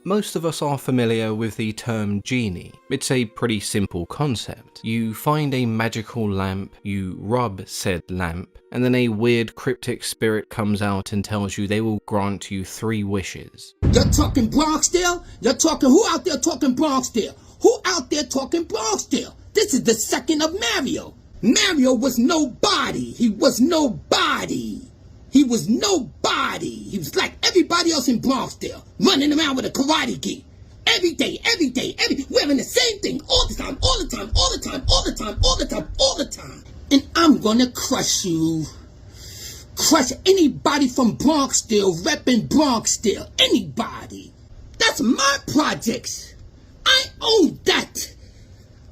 Most of us are familiar with the term genie. It's a pretty simple concept. You find a magical lamp, you rub said lamp, and then a weird cryptic spirit comes out and tells you they will grant you 3 wishes. You're talking Bronxdale? You're talking, who out there talking Bronxdale? Who out there talking Bronxdale? This is the second of Mario. Mario was nobody. He was nobody. He was nobody. He was like everybody else in Bronxdale, running around with a karate gi. Every day, wearing the same thing all the time, all the time, all the time, all the time, all the time, all the time. And I'm gonna crush you. Crush anybody from Bronxdale, repping Bronxdale. Anybody. That's my projects. I own that.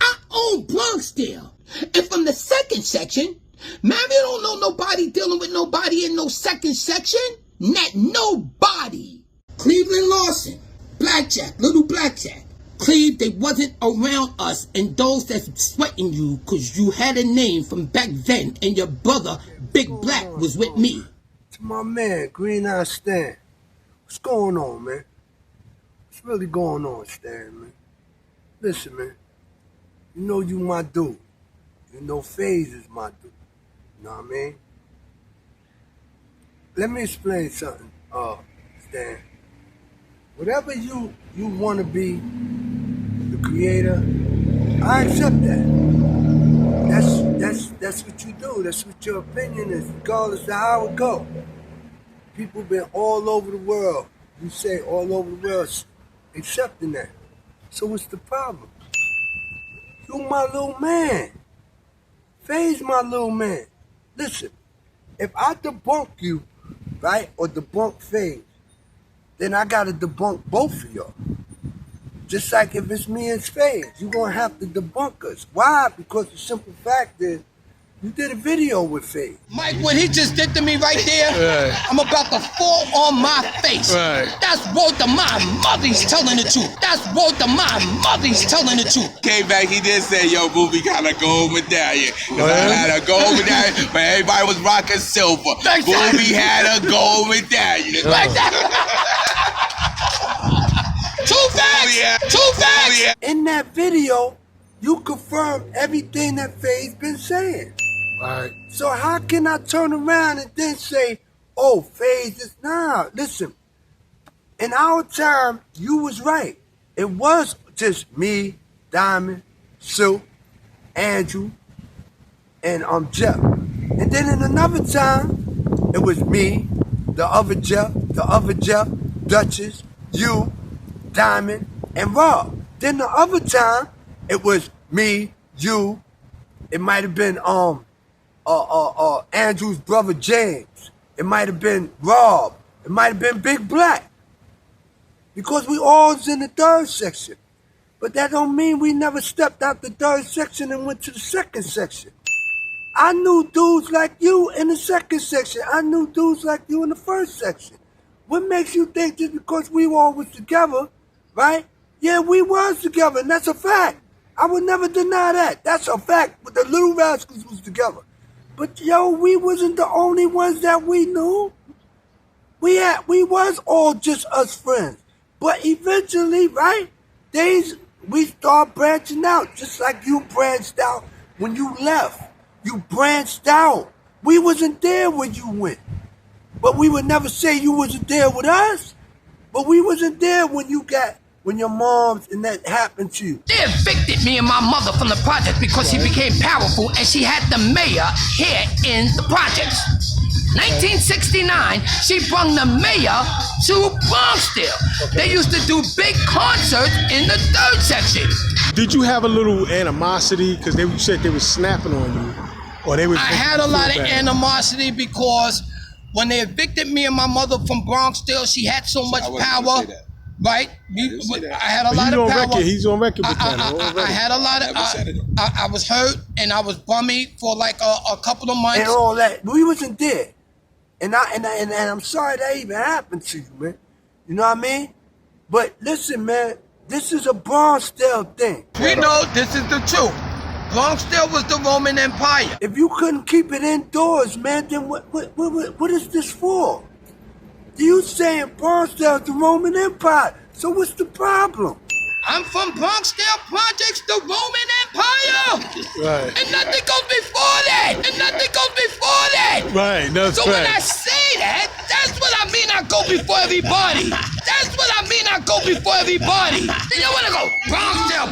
I own Bronxdale. And from the second section, Mario don't know nobody dealing with nobody in no second section. Not nobody. Cleveland Lawson, Blackjack, Little Blackjack. Cleve, they wasn't around us and those that's sweating you because you had a name from back then and your brother, Big Black, was with me. To my man, Green Eye Stan. What's going on, man? What's really going on, Stan, man? Listen, man. You know you my dude. You know FaZe is my dude. You know what I mean? Let me explain something, Stan. Whatever you want to be, the creator, I accept that. That's what you do. That's what your opinion is, regardless of how it go. People been all over the world. You say all over the world accepting that. So what's the problem? You my little man. FaZe my little man. Listen, if I debunk you, right, or debunk FaZe, then I gotta debunk both of y'all. Just like if it's me and FaZe, you're gonna have to debunk us. Why? Because the simple fact is, you did a video with FaZe. Mike, what he just did to me right there, right. I'm about to fall on my face. Right. That's word to my mother, he's telling the truth. That's word to my mother, he's telling the truth. Came back, he did say, yo, boo, we got a gold medallion. Cause I had a gold medallion, but everybody was rocking silver. Boo, we had a gold medallion. Like that. Two facts! Two facts! In that video, you confirm everything that FaZe been saying. Right. So how can I turn around and then say, oh, FaZe is nah? Listen, in our time, you was right. It was just me, Diamond, Sue, Andrew, and Jeff. And then in another time, it was me, the other Jeff, Duchess, you, Diamond, and Rob. Then the other time, it was me, you, it might have been Andrew's brother James. It might have been Rob. It might have been Big Black. Because we all was in the third section. But that don't mean we never stepped out the third section and went to the second section. I knew dudes like you in the second section. I knew dudes like you in the first section. What makes you think just because we all was together, right? Yeah, we was together, and that's a fact. I would never deny that. That's a fact. But the Little Rascals was together. But yo, we wasn't the only ones that we knew. We was all just us friends. But eventually, right, we start branching out, just like you branched out when you left. You branched out. We wasn't there when you went. But we would never say you wasn't there with us. But we wasn't there when your mom's and that happened to you. They evicted me and my mother from the project because he became powerful and she had the mayor here in the projects. 1969, she brought the mayor to Bronxdale. Okay. They used to do big concerts in the third section. Did you have a little animosity because they said they were snapping on you? Or they were I had a lot of animosity because when they evicted me and my mother from Bronxdale, she had so much power. Right? I had a lot of power. He's on record with that. I had a lot of... I was hurt and I was bummy for like a couple of months. And all that. We wasn't there. And I'm sorry that even happened to you, man. You know what I mean? But listen, man, this is a Bronxdale thing. We know this is the truth. Bronxdale was the Roman Empire. If you couldn't keep it indoors, man, then what is this for? You saying Bronxdale is the Roman Empire. So what's the problem? I'm from Bronxdale Projects, the Roman Empire. Right. And nothing goes before that. Right, that's So right. when I say that, that's what I mean I go before everybody. Then you wanna go, Bronxdale.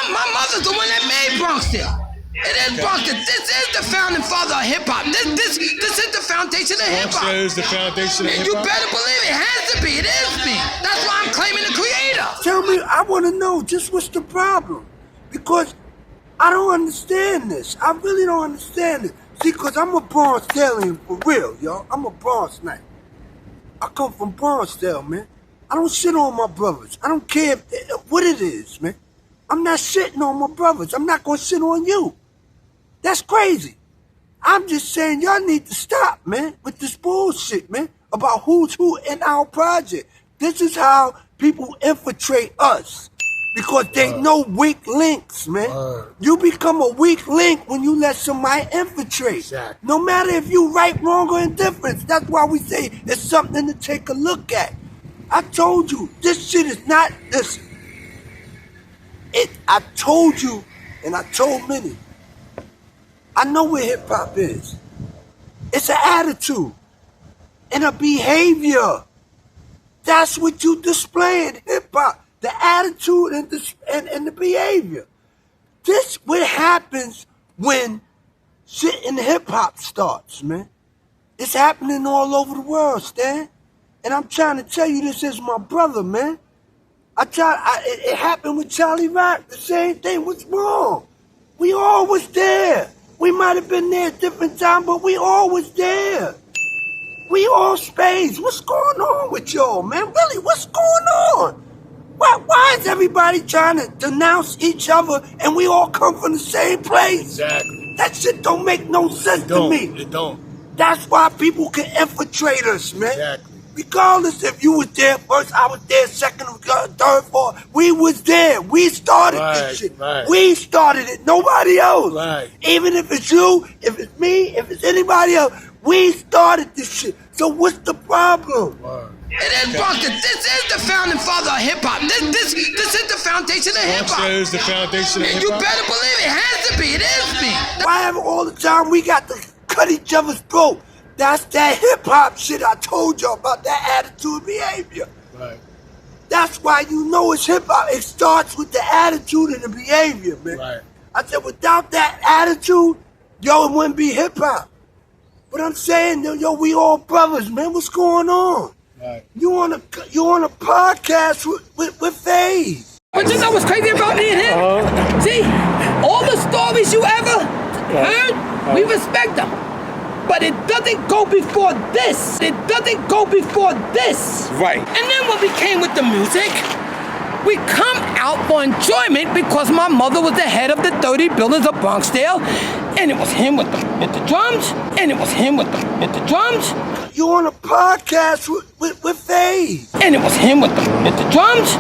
My mother's the one that made Bronxdale. It is Bronxdale. This is the founding father of hip-hop. This is the foundation of hip-hop. Bronxdale is the foundation of And hip-hop? you better believe it has to be. It is me. That's why I'm claiming the creator. Tell me, I want to know just what's the problem. Because I don't understand this. I really don't understand it. See, because I'm a Bronxdalean for real, yo. I'm a Bronx Knight. I come from Bronxdale, man. I don't shit on my brothers. I don't care what it is, man. I'm not shitting on my brothers. I'm not going to shit on you. That's crazy. I'm just saying y'all need to stop, man, with this bullshit, man, about who's who in our project. This is how people infiltrate us because they know weak links, man. You become a weak link when you let somebody infiltrate. Exactly. No matter if you right, wrong, or indifferent. That's why we say it's something to take a look at. I told you, this shit is not this. I told you, and I told many, I know what hip-hop is. It's an attitude and a behavior. That's what you display in hip-hop, the attitude and the behavior. This what happens when shit in hip-hop starts, man. It's happening all over the world, Stan. And I'm trying to tell you this is my brother, man. It happened with Charlie Rock, the same thing. What's wrong? We all was there. We might have been there at different times, but we all was there. We all spades. What's going on with y'all, man? Really, what's going on? Why is everybody trying to denounce each other and we all come from the same place? Exactly. That shit don't make no sense to me. It don't. That's why people can infiltrate us, man. Exactly. Regardless if you was there first, I was there second, third, fourth. We was there. We started this shit. Right. We started it. Nobody else. Right. Even if it's you, if it's me, if it's anybody else, we started this shit. So what's the problem? It is Bronxdale. This is the founding father of hip-hop. This is the foundation of hip-hop. Bronxdale is the foundation of And you hip-hop? better believe it has to be. It is me. Why ever all the time we got to cut each other's throat? That's that hip-hop shit I told y'all about, that attitude and behavior. Right. That's why you know it's hip-hop. It starts with the attitude and the behavior, man. Right. I said without that attitude, yo, it wouldn't be hip-hop. But I'm saying, yo, we all brothers, man. What's going on? Right. You on a podcast with FaZe. But you know what's crazy about me and him? See, all the stories you ever heard, we respect them. But it doesn't go before this. Right. And then when we came with the music, we come out for enjoyment because my mother was the head of the 30 buildings of Bronxdale, and it was him with the drums, You on a podcast with FaZe. and it was him with the drums.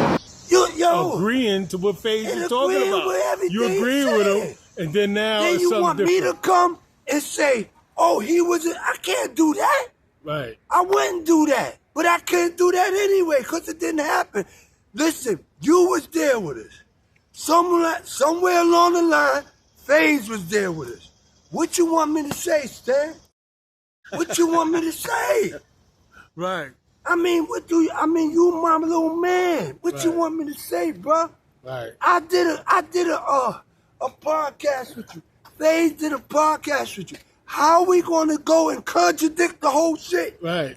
Yo. Agreeing to what FaZe And is talking agreeing about. with everything You agreeing he with said. him, and then now Then it's you something want different. me to come and say, oh, I can't do that. Right. I wouldn't do that. But I couldn't do that anyway because it didn't happen. Listen, you was there with us. Somewhere along the line, FaZe was there with us. What you want me to say, Stan? What you want me to say? Right. You my little man. What you want me to say, bro? Right. I did a podcast with you. FaZe did a podcast with you. How are we gonna go and contradict the whole shit? Right.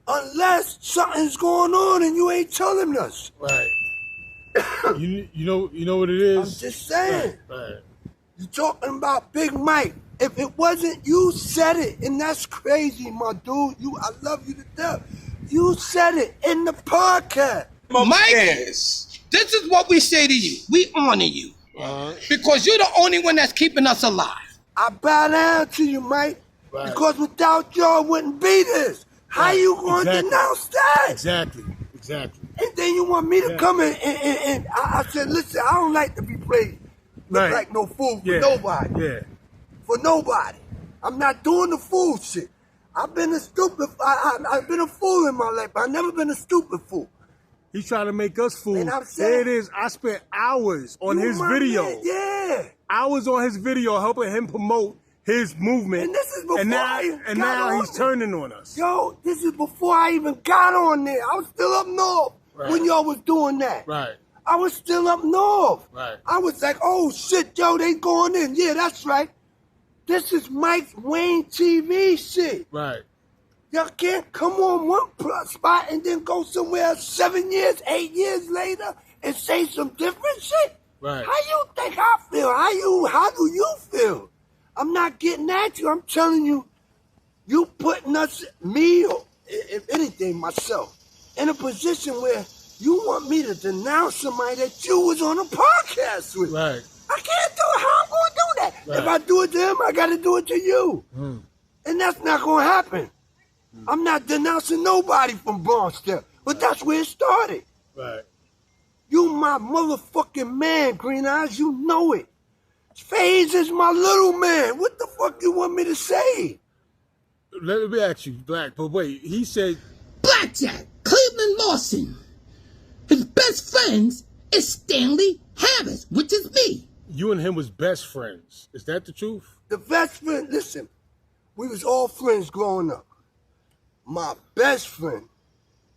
Unless something's going on and you ain't telling us. Right. you know what it is? I'm just saying. Right. You talking about Big Mike. If it wasn't, you said it, and that's crazy, my dude. I love you to death. You said it in the podcast. Mike, this is what we say to you. We honor you. Because you're the only one that's keeping us alive. I bow down to you, Mike. Right. Because without y'all, it wouldn't be this. How you going to denounce that? Exactly. And then you want me to come in and I said, listen, I don't like to be played like no fool for nobody. Yeah. For nobody. I'm not doing the fool shit. I've been a fool in my life, but I've never been a stupid fool. He's trying to make us fools. And I'm saying, There it is. I spent hours on his my video. man, yeah. Hours on his video helping him promote his movement. And this is before now he's turning on us. Yo, this is before I even got on there. I was still up north when y'all was doing that. Right. I was still up north. Right. I was like, oh shit, yo, they going in. Yeah, that's right. This is Mike Wayne TV shit. Right. Y'all can't come on one spot and then go somewhere 7 years, 8 years later and say some different shit. Right. How you think I feel? How do you feel? I'm not getting at you. I'm telling you, you putting us, me, or if anything, myself, in a position where you want me to denounce somebody that you was on a podcast with. Right. I can't do it. How I'm going to do that? Right. If I do it to him, I got to do it to you. And that's not going to happen. I'm not denouncing nobody from Bronxdale, but that's where it started. Right. You my motherfucking man, Green Eyes. You know it. Spades is my little man. What the fuck you want me to say? Let me ask you, Black, but wait, he said... Blackjack, Cleveland Lawson. His best friends is Stanley Harris, which is me. You and him was best friends. Is that the truth? The best friend, listen, we was all friends growing up. My best friend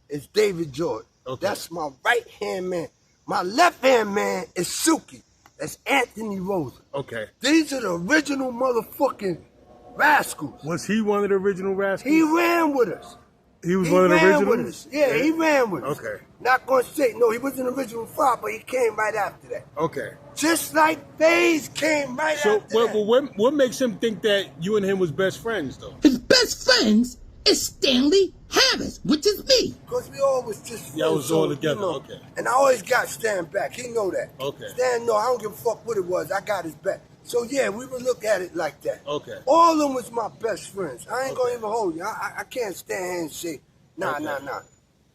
is David Jordan. Okay. That's my right-hand man. My left-hand man is Suki. That's Anthony Rosa. Okay. These are the original motherfucking rascals. Was he one of the original rascals? He ran with us. He was one of the ran with originals? us. Yeah, he ran with us. Okay. Not gonna say, no, he wasn't an original five, but he came right after that. Okay. Just like FaZe came right So after that. what makes him think that you and him was best friends, though? His best friends is Stanley Harris, which is me. Because we always just friends. Y'all was all so, together, you know, okay. And I always got Stan back. He know that. Okay. Stan know I don't give a fuck what it was. I got his back. So yeah, we would look at it like that. Okay. All of them was my best friends. I ain't gonna even hold you. I can't stand here and say, nah.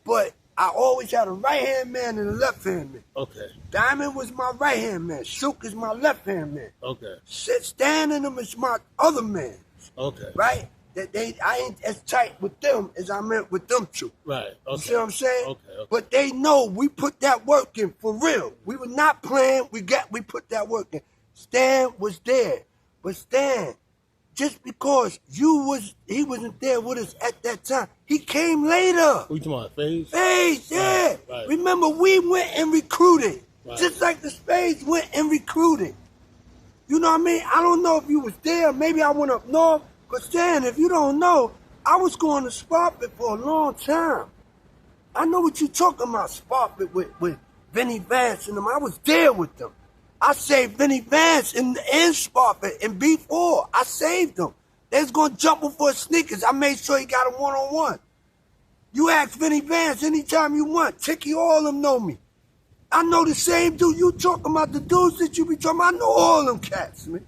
But I always had a right-hand man and a left-hand man. Okay. Diamond was my right-hand man. Shook is my left-hand man. Okay. Stan and them is my other man. Okay. Right? I ain't as tight with them as I meant with them two. Right. Okay. You see what I'm saying? Okay. But they know we put that work in for real. We were not playing. We put that work in. Stan was there. But Stan, just because he wasn't there with us at that time, he came later. We talking about FaZe? FaZe, yeah. Right. Remember, we went and recruited. Right. Just like the Spades went and recruited. You know what I mean? I don't know if you was there. Maybe I went up north. But Stan, if you don't know, I was going to Sparklet for a long time. I know what you're talking about, Sparklet with Vinny Vance and them. I was there with them. I saved Vinny Vance in Sparklet in B4. I saved them. They was going to jump him for sneakers. I made sure he got a one-on-one. You ask Vinny Vance anytime you want. Ticky, all of them know me. I know the same dude. You talking about the dudes that you be talking about. I know all of them cats, man.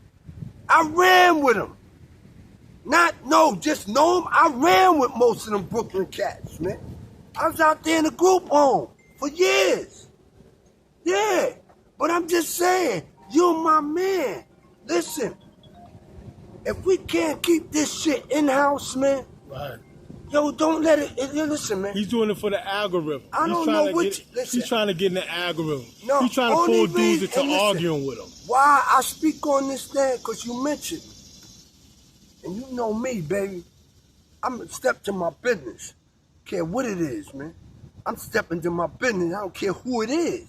I ran with them. Just know them. I ran with most of them Brooklyn cats, man. I was out there in the group home for years. Yeah. But I'm just saying, you're my man. Listen, if we can't keep this shit in-house, man, Right. yo, don't let it, listen, man. He's doing it for the algorithm. I don't know which, listen. He's trying to get in the algorithm. No, he's trying to only pull dudes reason- into and listen, arguing with him. Why I speak on this thing, because you mentioned me. And you know me, baby. I'm a step to my business. Care what it is, man. I'm stepping to my business. I don't care who it is.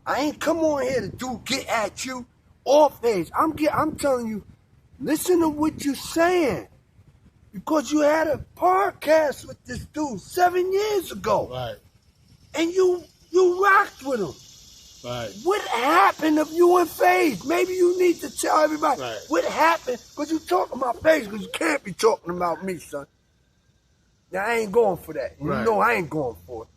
I ain't come on here to get at you or FaZe. I'm telling you, listen to what you're saying. Because you had a podcast with this dude 7 years ago. Right. And you rocked with him. Right. What happened of you and FaZe? Maybe you need to tell everybody Right. what happened. Because you talking about FaZe, because you can't be talking about me, son. Now, I ain't going for that. You Right. know I ain't going for it.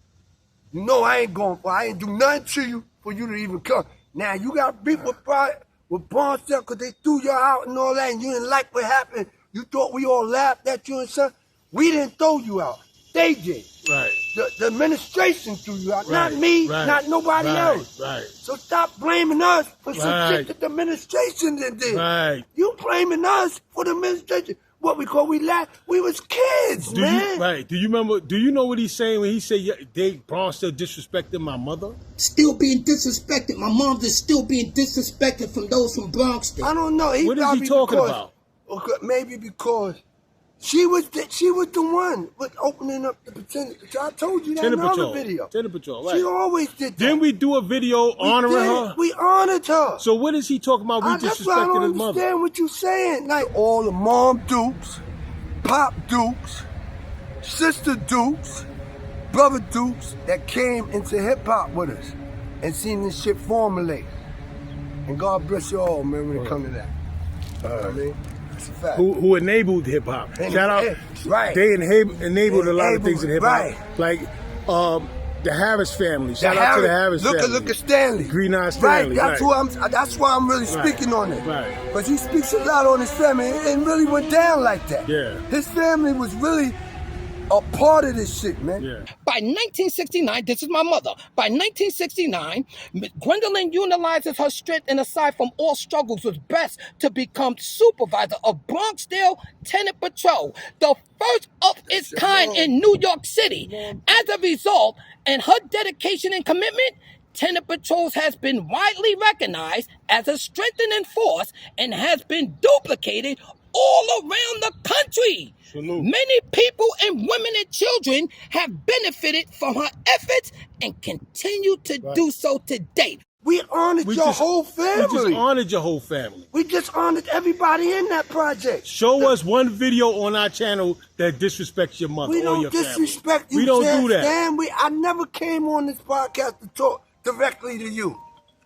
You know I ain't going for it. I ain't do nothing to you for you to even come. Now, you got beef with Bronxdale because they threw you out and all that, and you didn't like what happened. You thought we all laughed at you and stuff. We didn't throw you out. They did. Right. The administration threw you out. Right. Not me, Right. not nobody Right. else. Right. So stop blaming us for some Right. shit that the administration did. Right. You blaming us for the administration. what we call, we was kids, man. Right. Do you remember, do you know what he's saying when he said Bronxdale disrespected my mother? Still being disrespected. My mom is still being disrespected from those from Bronxdale. I don't know. What is he talking about? Okay, maybe because she was the one with opening up the pretend. I told you that in the other video. Tenor Patrol, right. She always did that. Didn't we do a video honoring her? We honored her. So what is he talking about? We disrespected his mother. That's why I don't understand what you're saying. Like all the mom dukes, pop dukes, sister dukes, brother dukes that came into hip hop with us and seen this shit formulate. And God bless you all, man, when it comes to that. I mean, it's a fact. Who enabled hip hop? Shout out. Right. They enabled a lot of things in hip hop. Right. Like the Harris family. Shout out to the Harris family. Look at Stanley. Green Eye Stanley. Right. That's why I'm really speaking on it. Right. Because he speaks a lot on his family. It really went down like that. Yeah. His family was really a part of this shit, man. Yeah. By 1969, this is my mother. By 1969, Gwendolyn utilizes her strength and aside from all struggles was best to become supervisor of Bronxdale Tenant Patrol, the first of its kind in New York City. As a result, and her dedication and commitment, Tenant Patrols has been widely recognized as a strengthening force and has been duplicated all around the country. Salute. Many people and women and children have benefited from her efforts and continue to do so today. We honored your whole family. We just honored your whole family. We just honored everybody in that project. Show us one video on our channel that disrespects your mother or your family. We don't disrespect you. We don't do that. Stan, I never came on this podcast to talk directly to you.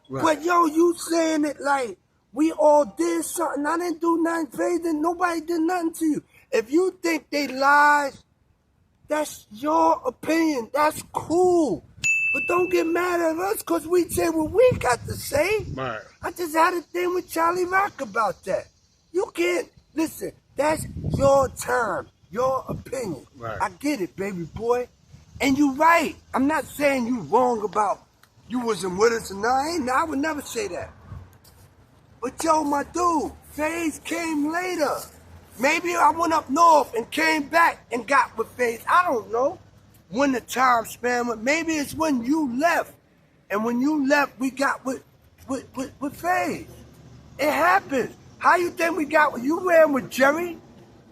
Right. But yo, you saying it like we all did something. I didn't do nothing crazy. Nobody did nothing to you. If you think they lied, that's your opinion. That's cool. But don't get mad at us because we say what we got to say. Right. I just had a thing with Charlie Rock about that. You can't, listen, that's your time, your opinion. Right. I get it, baby boy. And you right. I'm not saying you wrong about you wasn't with us or not. I would never say that. But yo, my dude, FaZe came later. Maybe I went up north and came back and got with FaZe. I don't know when the time span was. Maybe it's when you left. And when you left, we got with FaZe. It happens. How you think we got with you? Ran with Jerry?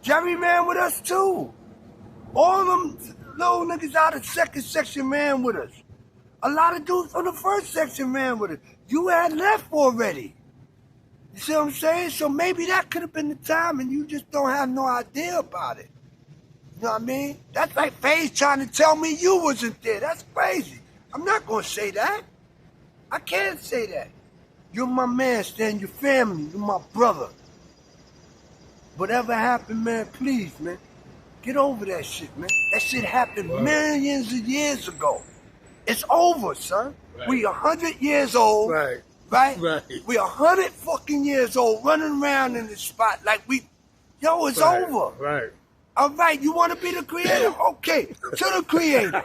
Jerry ran with us too. All them little niggas out of second section ran with us. A lot of dudes from the first section ran with us. You had left already. You see what I'm saying? So maybe that could have been the time and you just don't have no idea about it. You know what I mean? That's like FaZe trying to tell me you wasn't there. That's crazy. I'm not going to say that. I can't say that. You're my man, Stan. Your family. You're my brother. Whatever happened, man, please, man, get over that shit, man. That shit happened millions of years ago. It's over, son. Right. We 100 years old. Right. Right? Right. We 100 fucking years old running around in this spot like it's over. Right. All right, you want to be the creator? Okay, to the creator.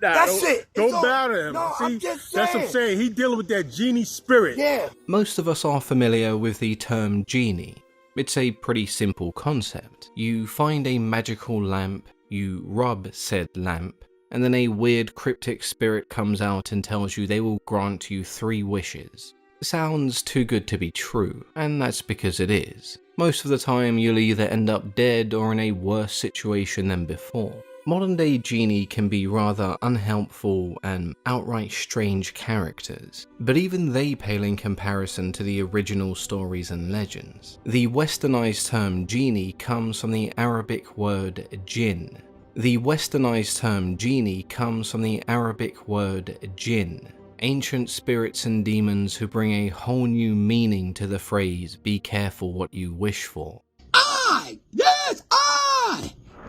That's it. Don't bow to him. No, See, I'm just saying. that's what I'm saying. He dealing with that genie spirit. Yeah. Most of us are familiar with the term genie. It's a pretty simple concept. You find a magical lamp, you rub said lamp, and then a weird cryptic spirit comes out and tells you they will grant you 3 wishes. Sounds too good to be true, and that's because it is. Most of the time you'll either end up dead or in a worse situation than before. Modern day genie can be rather unhelpful and outright strange characters, but even they pale in comparison to the original stories and legends. The westernized term genie comes from the Arabic word jinn. The westernized term genie comes from the Arabic word jinn, ancient spirits and demons who bring a whole new meaning to the phrase, be careful what you wish for. I,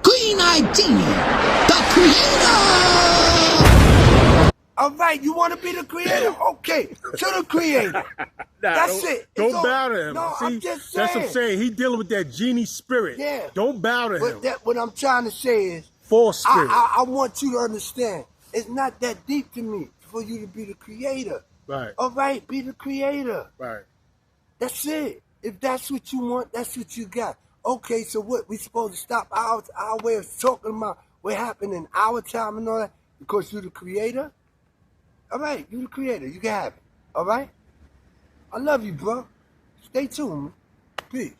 Green Eye Genie, the creator! All right, you want to be the creator? Okay, to the creator. That's it. Don't bow to him. No, See, I'm just saying. that's what I'm saying. He dealing with that genie spirit. Yeah. Don't bow to him. But what I'm trying to say is, False spirit. I want you to understand, it's not that deep to me for you to be the creator. Right. All right, be the creator. Right. That's it. If that's what you want, that's what you got. Okay, so what? We supposed to stop our way of talking about what happened in our time and all that because you're the creator? All right, you're the creator. You can have it. All right? I love you, bro. Stay tuned, man. Peace.